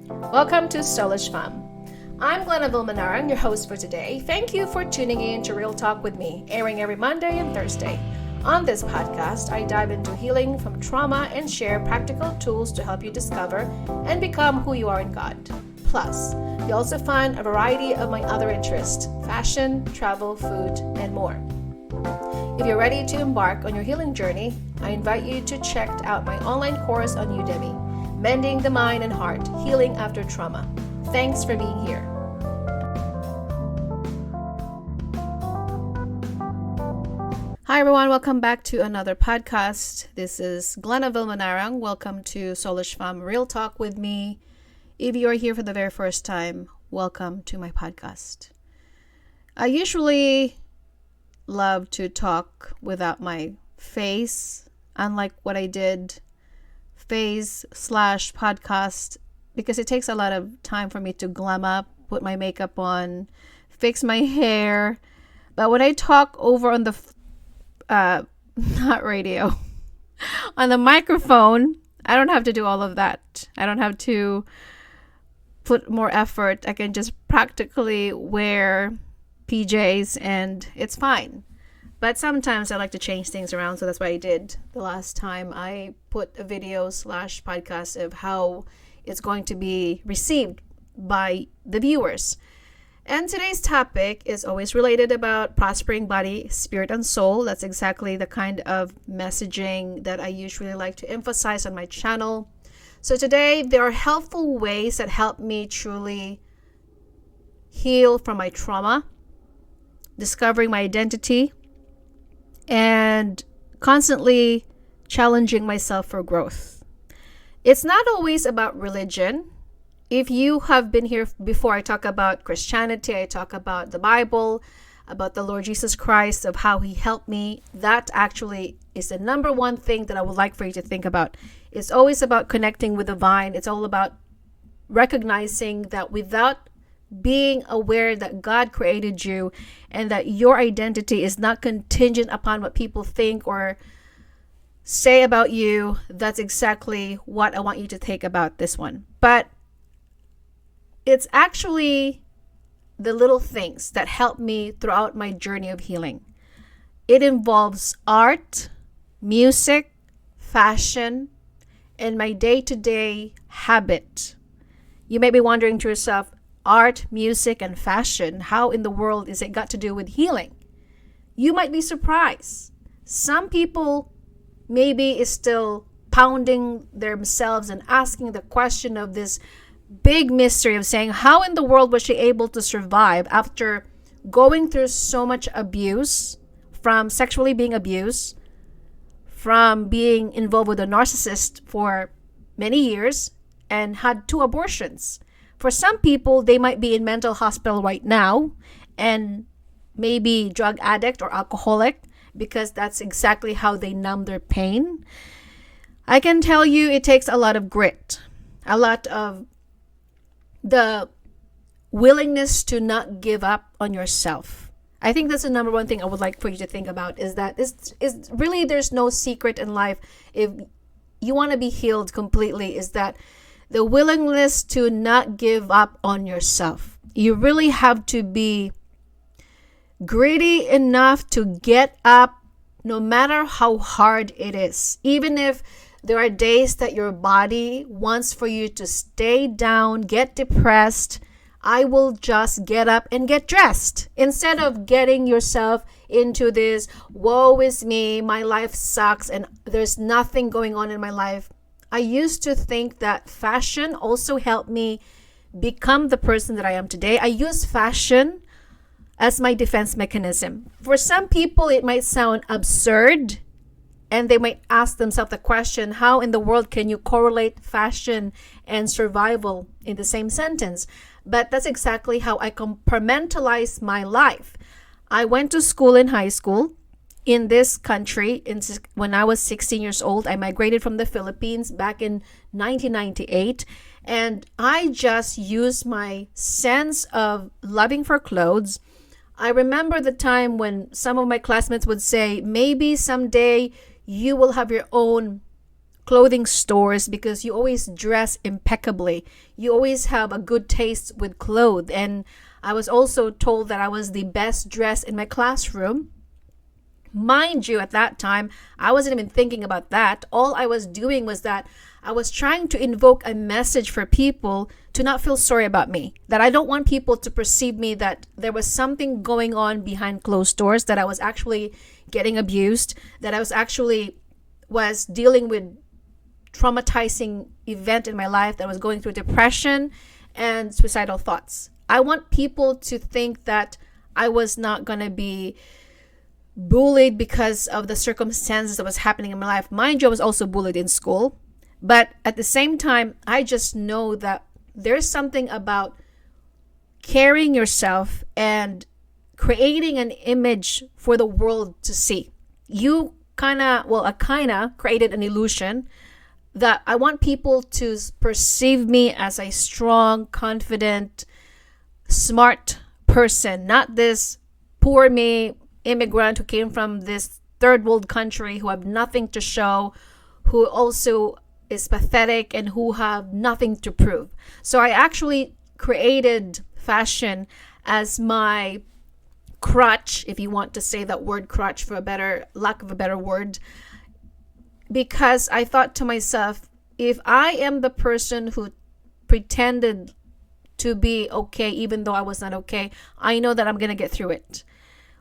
Welcome to soulishfemme. I'm Glenna Vilmanarang, your host for today. Thank you for tuning in to Real Talk with me, airing every Monday and Thursday. On this podcast, I dive into healing from trauma and share practical tools to help you discover and become who you are in God. Plus, you also find a variety of my other interests: fashion, travel, food, and more. If you're ready to embark on your healing journey, I invite you to check out my online course on Udemy, Mending the Mind and Heart, Healing After Trauma. Thanks for being here. Hi everyone, welcome back to another podcast. This is Glenna Vilmanarang. Welcome to soulishfemme Real Talk with me. If you are here for the very first time, welcome to my podcast. I usually love to talk without my face, unlike what I did face/podcast, because it takes a lot of time for me to glam up, put my makeup on, fix my hair. But when I talk over on the not radio, on the microphone, I don't have to do all of that. I don't have to put more effort. I can just practically wear PJs and it's fine. But sometimes I like to change things around, so that's what I did the last time. I put a video/podcast of how it's going to be received by the viewers. And today's topic is always related about prospering body, spirit, and soul. That's exactly the kind of messaging that I usually like to emphasize on my channel. So today, there are helpful ways that help me truly heal from my trauma, discovering my identity, and constantly challenging myself for growth. It's not always about religion. If you have been here before, I talk about Christianity, I talk about the Bible, about the Lord Jesus Christ, of how he helped me. That actually is the number one thing that I would like for you to think about. It's always about connecting with the divine. It's all about recognizing that without being aware that God created you and that your identity is not contingent upon what people think or say about you, that's exactly what I want you to take about this one. But it's actually the little things that help me throughout my journey of healing. It involves art, music, fashion, and my day-to-day habit. You may be wondering to yourself, art, music, and fashion, how in the world is it got to do with healing? You might be surprised. Some people maybe is still pounding themselves and asking the question of this big mystery of saying, how in the world was she able to survive after going through so much abuse, from sexually being abused, from being involved with a narcissist for many years, and had 2 abortions. For some people, they might be in mental hospital right now and maybe drug addict or alcoholic, because that's exactly how they numb their pain. I can tell you it takes a lot of grit, a lot of the willingness to not give up on yourself. I think that's the number one thing I would like for you to think about, is that is really, there's no secret in life. If you want to be healed completely, is that the willingness to not give up on yourself. You really have to be greedy enough to get up no matter how hard it is. Even if there are days that your body wants for you to stay down, get depressed, I will just get up and get dressed. Instead of getting yourself into this, woe is me, my life sucks, and there's nothing going on in my life. I used to think that fashion also helped me become the person that I am today. I use fashion as my defense mechanism. For some people, it might sound absurd, and they might ask themselves the question, how in the world can you correlate fashion and survival in the same sentence? But that's exactly how I compartmentalize my life. I went to school in high school in this country. When I was 16 years old, I migrated from the Philippines back in 1998. And I just used my sense of loving for clothes. I remember the time when some of my classmates would say, maybe someday you will have your own clothing stores because you always dress impeccably. You always have a good taste with clothes. And I was also told that I was the best dressed in my classroom. Mind you, at that time, I wasn't even thinking about that. All I was doing was that I was trying to invoke a message for people to not feel sorry about me. That I don't want people to perceive me that there was something going on behind closed doors, that I was actually getting abused, that I was dealing with traumatizing event in my life, that I was going through depression and suicidal thoughts. I want people to think that I was not going to be bullied because of the circumstances that was happening in my life. Mind you, I was also bullied in school. But at the same time, I just know that there's something about carrying yourself and creating an image for the world to see. I kind of created an illusion that I want people to perceive me as a strong, confident, smart person, not this poor me immigrant who came from this third world country who have nothing to show, who also is pathetic and who have nothing to prove. So I actually created fashion as my crutch, if you want to say that word crutch for lack of a better word, because I thought to myself, if I am the person who pretended to be okay even though I was not okay, I know that I'm going to get through it.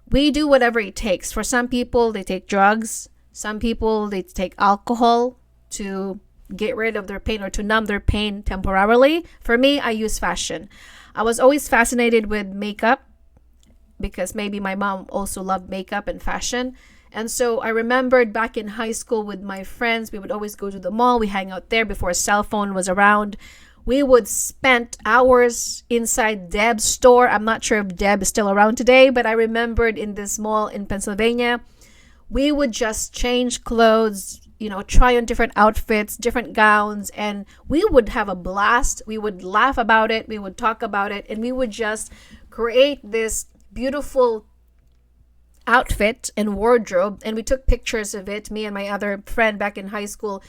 We do whatever it takes. For some people, they take drugs. Some people, they take alcohol to get rid of their pain or to numb their pain temporarily. For me, I use fashion. I was always fascinated with makeup because maybe my mom also loved makeup and fashion. And so I remembered back in high school with my friends, we would always go to the mall. We hang out there before a cell phone was around. We would spend hours inside Deb's store. I'm not sure if Deb is still around today, but I remembered in this mall in Pennsylvania, we would just change clothes, try on different outfits, different gowns, and we would have a blast. We would laugh about it. We would talk about it, and we would just create this beautiful outfit and wardrobe. And we took pictures of it, me and my other friend back in high school.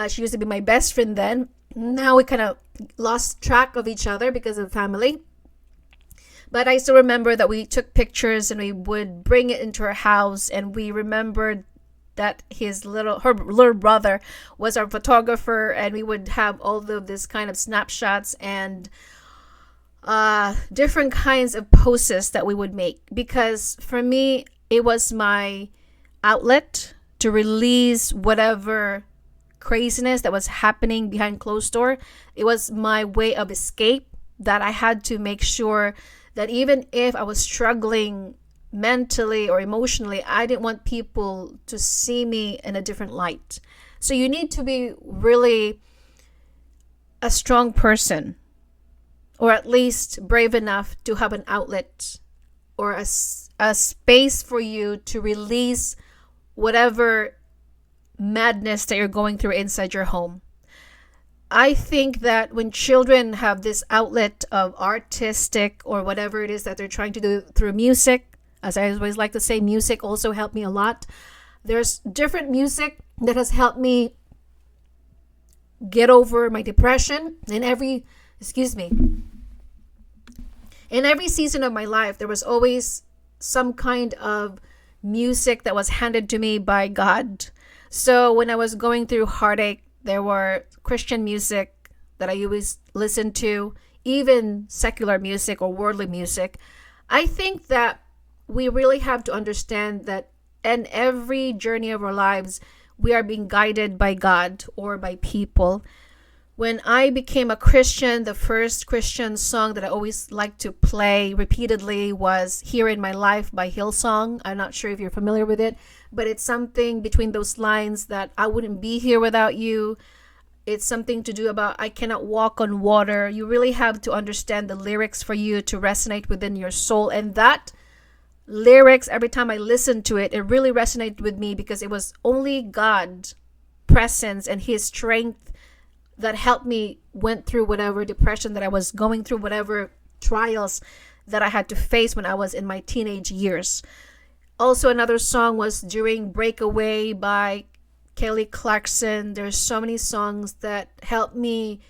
She used to be my best friend then. Now we kind of lost track of each other because of family. But I still remember that we took pictures and we would bring it into her house, and we remembered that her little brother was our photographer, and we would have all of this kind of snapshots and different kinds of poses that we would make, because for me it was my outlet to release whatever craziness that was happening behind closed door. It was my way of escape, that I had to make sure that even if I was struggling mentally or emotionally, I didn't want people to see me in a different light. So you need to be really a strong person, or at least brave enough to have an outlet or a space for you to release whatever madness that you're going through inside your home. I think that when children have this outlet of artistic or whatever it is that they're trying to do through music, as I always like to say, music also helped me a lot. There's different music that has helped me get over my depression. In every season of my life, there was always some kind of music that was handed to me by God. So when I was going through heartache, there were Christian music that I always listened to, even secular music or worldly music. I think that we really have to understand that in every journey of our lives, we are being guided by God or by people. When I became a Christian, the first Christian song that I always liked to play repeatedly was Here in My Life by Hillsong. I'm not sure if you're familiar with it, but it's something between those lines that I wouldn't be here without you. It's something to do about I cannot walk on water. You really have to understand the lyrics for you to resonate within your soul. And that lyrics, every time I listened to it, it really resonated with me, because it was only God's presence and His strength that helped me went through whatever depression that I was going through, whatever trials that I had to face when I was in my teenage years. Also, another song was during Breakaway by Kelly Clarkson. There's so many songs that help me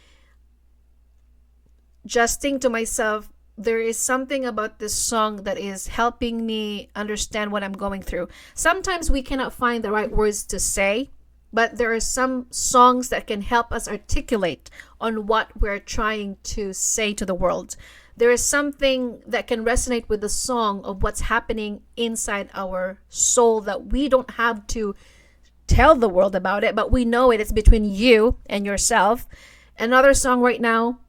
just think to myself, there is something about this song that is helping me understand what I'm going through. Sometimes we cannot find the right words to say, but there are some songs that can help us articulate on what we're trying to say to the world. There is something that can resonate with the song of what's happening inside our soul that we don't have to tell the world about it, but we know it. It's between you and yourself. Another song right now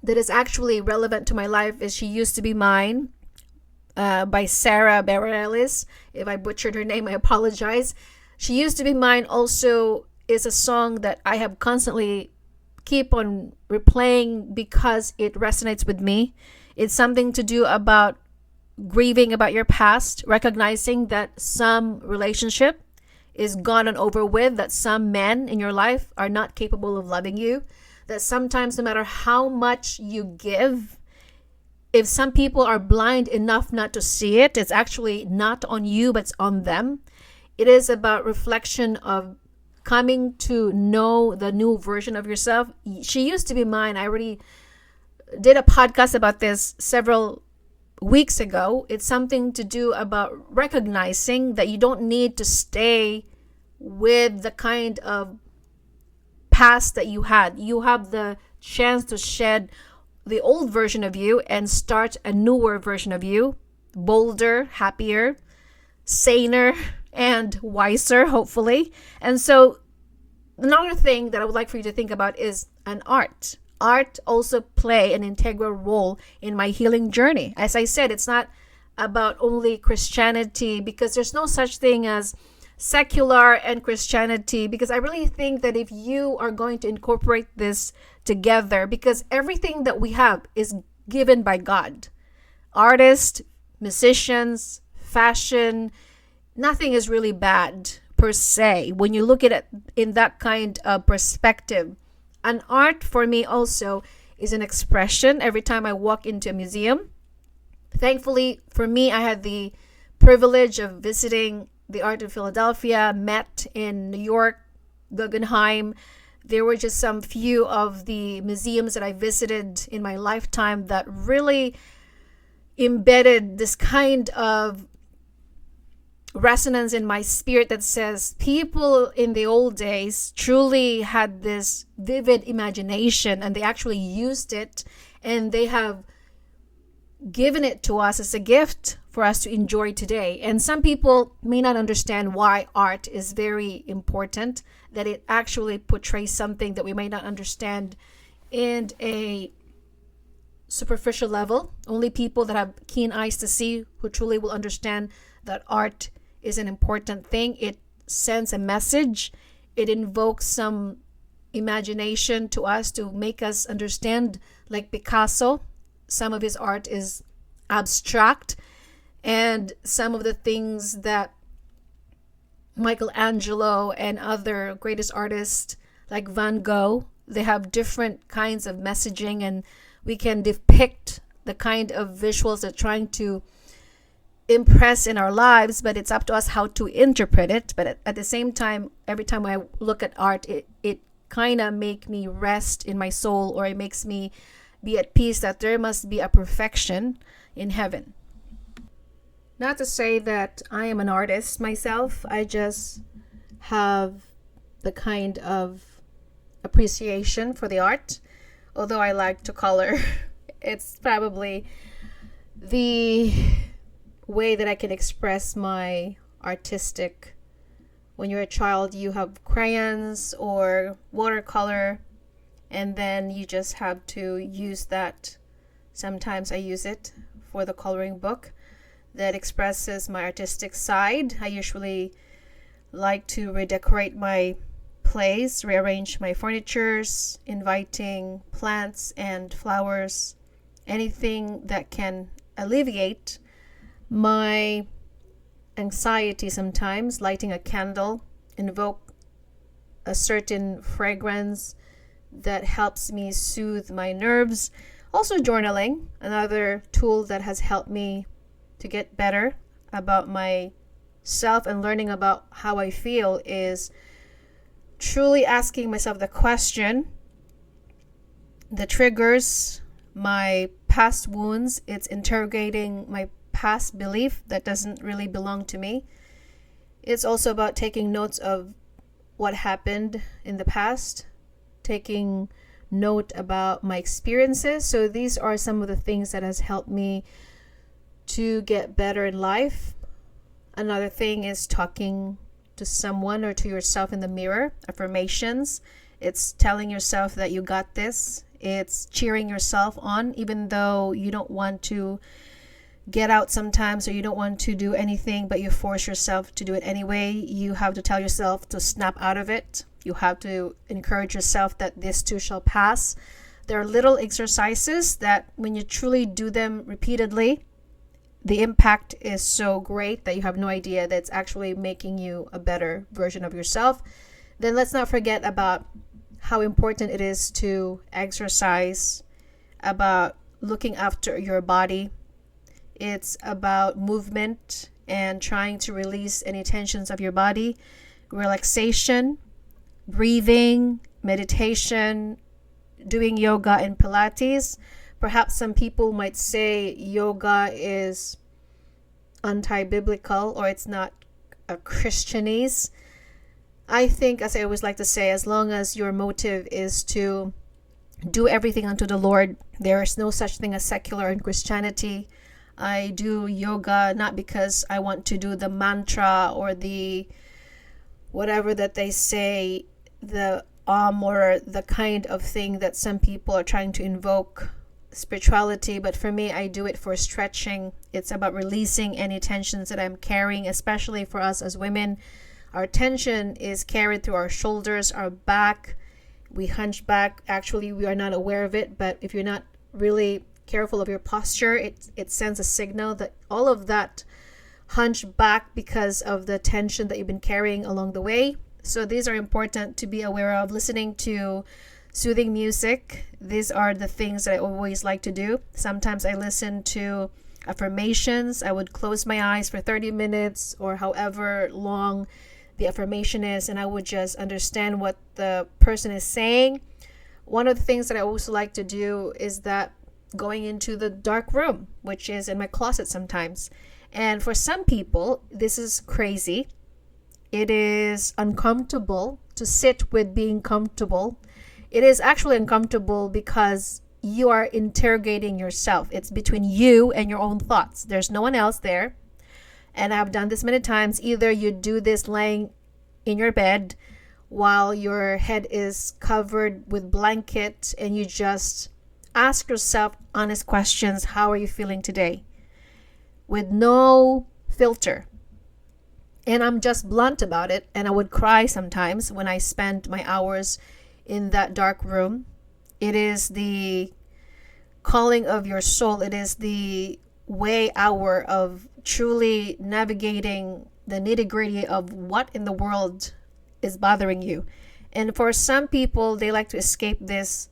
that is actually relevant to my life is She Used to Be Mine by Sarah Bareilles. If I butchered her name, I apologize. She Used to Be Mine also is a song that I have constantly keep on replaying because it resonates with me. It's something to do about grieving about your past, recognizing that some relationship is gone and over with, that some men in your life are not capable of loving you, that sometimes no matter how much you give, if some people are blind enough not to see it, it's actually not on you, but it's on them. It is about reflection of coming to know the new version of yourself. She Used to Be Mine. I already did a podcast about this several weeks ago. It's something to do about recognizing that you don't need to stay with the kind of past that you had. You have the chance to shed the old version of you and start a newer version of you, bolder, happier, saner, and wiser, hopefully. And so another thing that I would like for you to think about is an art. Art also play an integral role in my healing journey. As I said, it's not about only Christianity, because there's no such thing as secular and Christianity, because I really think that if you are going to incorporate this together, because everything that we have is given by God. Artists, musicians, fashion, nothing is really bad per se when you look at it in that kind of perspective. An art for me also is an expression every time I walk into a museum. Thankfully for me, I had the privilege of visiting the Art in Philadelphia, Met in New York, Guggenheim. There were just some few of the museums that I visited in my lifetime that really embedded this kind of resonance in my spirit that says people in the old days truly had this vivid imagination, and they actually used it, and they have given it to us as a gift for us to enjoy today. And some people may not understand why art is very important, that it actually portrays something that we may not understand in a superficial level. Only people that have keen eyes to see who truly will understand that art is an important thing. It sends a message. It invokes some imagination to us to make us understand. Like Picasso, some of his art is abstract, and some of the things that Michelangelo and other greatest artists like Van Gogh, they have different kinds of messaging, and we can depict the kind of visuals they're trying to impress in our lives, but it's up to us how to interpret it. But at the same time, every time I look at art, it kind of make me rest in my soul, or it makes me be at peace that there must be a perfection in heaven. Not to say that I am an artist myself. I just have the kind of appreciation for the art. Although I like to color, it's probably the way that I can express my artistic. When you're a child, you have crayons or watercolor, and then you just have to use that. Sometimes I use it for the coloring book that expresses my artistic side. I usually like to redecorate my place, rearrange my furnitures, inviting plants and flowers, anything that can alleviate my anxiety. Sometimes lighting a candle, invoke a certain fragrance that helps me soothe my nerves. Also journaling, another tool that has helped me to get better about myself and learning about how I feel, is truly asking myself the question, the triggers, my past wounds. It's interrogating my past belief that doesn't really belong to me. It's also about taking notes of what happened in the past, taking note about my experiences. So these are some of the things that has helped me to get better in life. Another thing is talking to someone or to yourself in the mirror. Affirmations. It's telling yourself that you got this. It's cheering yourself on even though you don't want to get out sometimes, or you don't want to do anything, but you force yourself to do it anyway. You have to tell yourself to snap out of it. You have to encourage yourself that this too shall pass. There are little exercises that when you truly do them repeatedly, the impact is so great that you have no idea that it's actually making you a better version of yourself. Then let's not forget about how important it is to exercise, about looking after your body. It's about movement and trying to release any tensions of your body, relaxation, breathing, meditation, doing yoga and Pilates. Perhaps some people might say yoga is anti-biblical or it's not a Christianese. I think, as I always like to say, as long as your motive is to do everything unto the Lord, there is no such thing as secular in Christianity. I do yoga not because I want to do the mantra or the whatever that they say, the or the kind of thing that some people are trying to invoke spirituality. But for me, I do it for stretching. It's about releasing any tensions that I'm carrying, especially for us as women. Our tension is carried through our shoulders, our back. We hunch back. Actually, we are not aware of it, but if you're not really careful of your posture, it sends a signal that all of that hunch back because of the tension that you've been carrying along the way. So these are important to be aware of. Listening to soothing music. These are the things that I always like to do. Sometimes I listen to affirmations. I would close my eyes for 30 minutes or however long the affirmation is, and I would just understand what the person is saying. One of the things that I also like to do is that going into the dark room, which is in my closet sometimes. And for some people, this is crazy. It is uncomfortable to sit with being comfortable. It is actually uncomfortable because you are interrogating yourself. It's between you and your own thoughts. There's no one else there. And I've done this many times. Either you do this laying in your bed while your head is covered with blanket and you just ask yourself honest questions. How are you feeling today? With no filter. And I'm just blunt about it. And I would cry sometimes when I spend my hours in that dark room. It is the calling of your soul. It is the way hour of truly navigating the nitty-gritty of what in the world is bothering you. And for some people, they like to escape this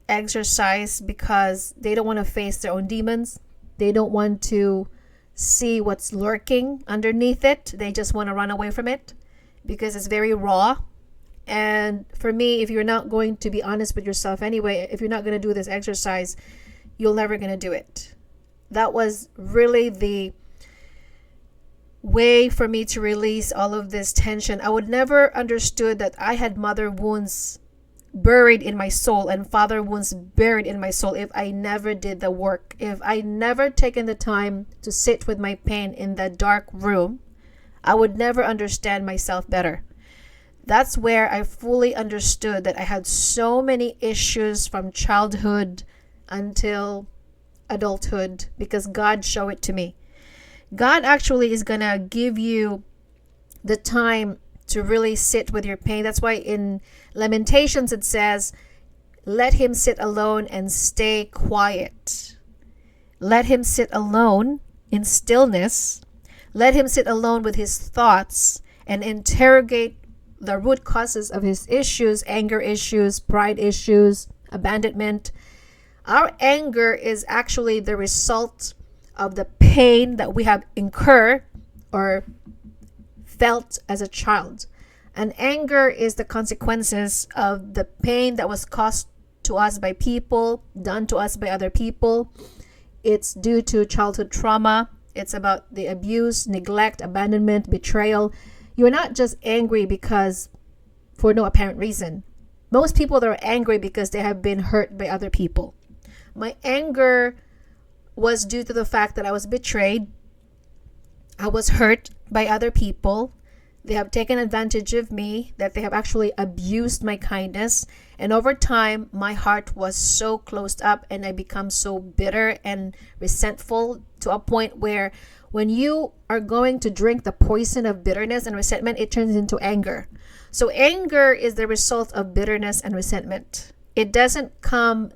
exercise because they don't want to face their own demons. They don't want to see what's lurking underneath it. They just want to run away from it because it's very raw. And for me, if you're not going to be honest with yourself anyway, if you're not going to do this exercise, you're never going to do it. That was really the way for me to release all of this tension. I would never understood that I had mother wounds buried in my soul and father wounds buried in my soul if I never did the work. If I never taken the time to sit with my pain in that dark room, I would never understand myself better. That's where I fully understood that I had so many issues from childhood until adulthood because God showed it to me. God actually is going to give you the time to really sit with your pain. That's why in Lamentations it says, let him sit alone and stay quiet. Let him sit alone in stillness. Let him sit alone with his thoughts and interrogate the root causes of his issues, anger issues, pride issues, abandonment. Our anger is actually the result of the pain that we have incurred or felt as a child. And anger is the consequences of the pain that was caused to us by people, done to us by other people. It's due to childhood trauma. It's about the abuse, neglect, abandonment, betrayal. You're not just angry because for no apparent reason. Most people that are angry because they have been hurt by other people. My anger was due to the fact that I was betrayed. I was hurt by other people. They have taken advantage of me, that they have actually abused my kindness. And over time, my heart was so closed up and I become so bitter and resentful to a point where when you are going to drink the poison of bitterness and resentment, it turns into anger. So anger is the result of bitterness and resentment. It doesn't come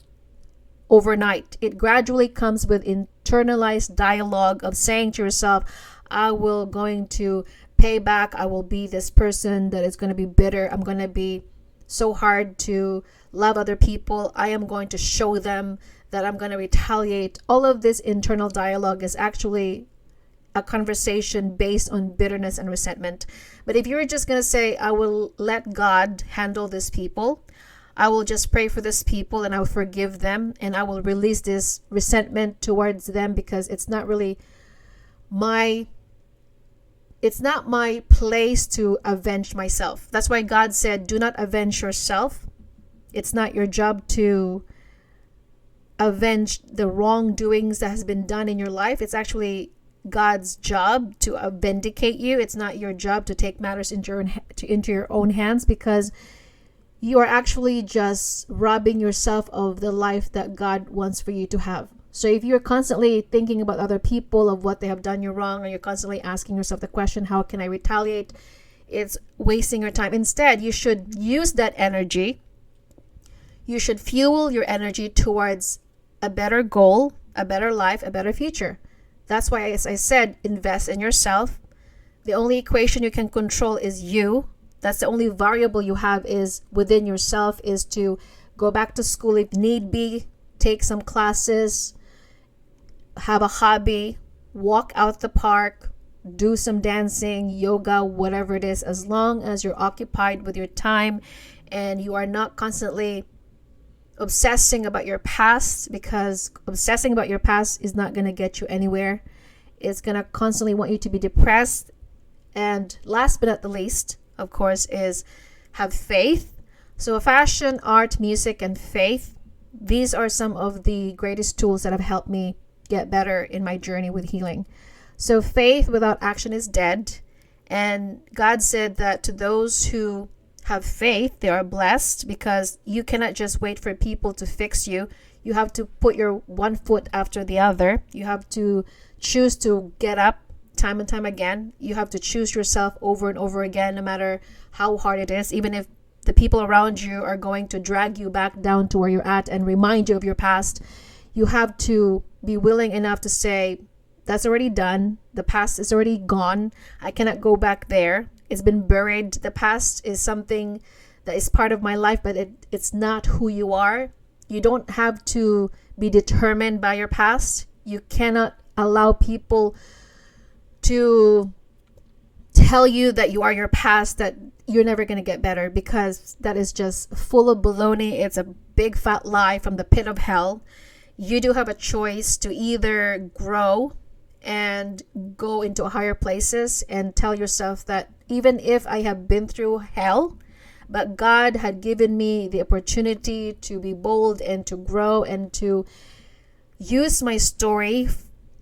overnight. It gradually comes with internalized dialogue of saying to yourself, I will going to pay back. I will be this person that is going to be bitter. I'm going to be so hard to love other people. I am going to show them that I'm going to retaliate. All of this internal dialogue is actually a conversation based on bitterness and resentment. But if you're just going to say, I will let God handle these people, I will just pray for these people and I will forgive them and I will release this resentment towards them because it's not my place to avenge myself. That's why God said, do not avenge yourself. It's not your job to avenge the wrongdoings that has been done in your life. It's actually God's job to vindicate you. It's not your job to take matters into your own hands, because you are actually just robbing yourself of the life that God wants for you to have. So if you're constantly thinking about other people, of what they have done you wrong, or you're constantly asking yourself the question, how can I retaliate? It's wasting your time. Instead, you should use that energy. You should fuel your energy towards a better goal, a better life, a better future. That's why, as I said, invest in yourself. The only equation you can control is you. That's the only variable you have is within yourself, is to go back to school if need be, take some classes, have a hobby, walk out the park, do some dancing, yoga, whatever it is, as long as you're occupied with your time and you are not constantly obsessing about your past, because obsessing about your past is not going to get you anywhere. It's going to constantly want you to be depressed. And last but not the least, of course, is have faith. So fashion, art, music, and faith, these are some of the greatest tools that have helped me get better in my journey with healing. So faith without action is dead. And God said that to those who have faith, they are blessed, because you cannot just wait for people to fix you. You have to put your one foot after the other. You have to choose to get up time and time again. You have to choose yourself over and over again, no matter how hard it is, even if the people around you are going to drag you back down to where you're at and remind you of your past. You have to be willing enough to say, that's already done. The past is already gone. I cannot go back there. It's been buried. The past is something that is part of my life, but it's not who you are. You don't have to be determined by your past. You cannot allow people to tell you that you are your past, that you're never going to get better, because that is just full of baloney. It's a big fat lie from the pit of hell. You do have a choice to either grow and go into higher places and tell yourself that even if I have been through hell, but God had given me the opportunity to be bold and to grow and to use my story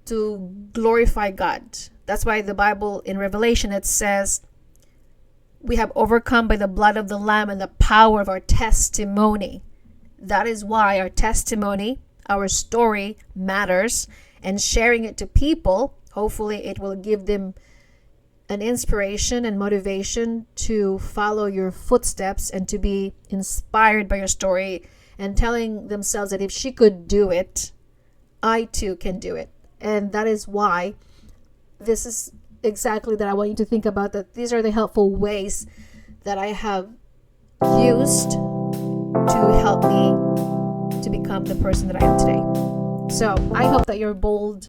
to glorify God. That's why the Bible in Revelation, it says, we have overcome by the blood of the Lamb and the power of our testimony. That is why our testimony, our story matters, and sharing it to people, hopefully it will give them an inspiration and motivation to follow your footsteps and to be inspired by your story, and telling themselves that if she could do it, I too can do it. And that is why this is exactly that I want you to think about, that these are the helpful ways that I have used to help me to become the person that I am today. So I hope that you're bold